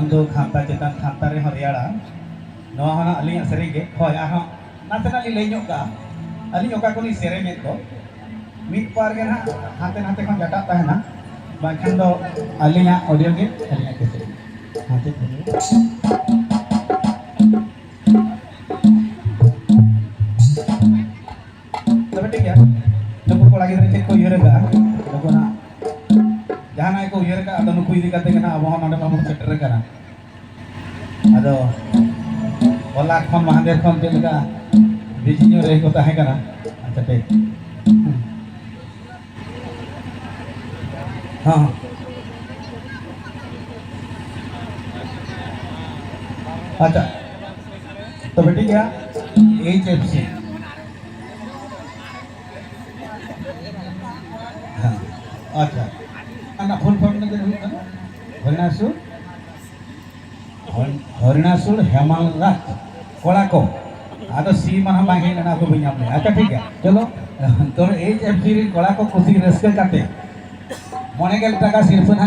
बंधु खांता चेतन खांता रे हरियाणा नवा होना अलिया सेरेगे होय आरो नातना ली लेño का अली ओका कोनी सेरेमे को मिट पार के ना हाथे हाथे खन जटा तहना बाखन दो अलिया ऑडियो के अलिया के से हाथे तब ठीक है नुकु को लगी रे को यरेगा नुकु ना जहां को यरेगा अदो नुकु इदी कते ना अब हम नडे हम सेटर करा अदो ओला खन महादेव खन जेलका बिजिनो रे को ताहे करा अच्छा ठीक हाँ अच्छा तो बेटी क्या HFC हाँ अच्छा ना फुल फॉर्म में क्या होता है हरिणासुर हेमलनाथ कोड़ा को आदो सी मना मांगे ना तो भैया अपने अच्छा ठीक है चलो तो HFC रे कोड़ा को कुछ रस्के करते मोने के टका सिर्फ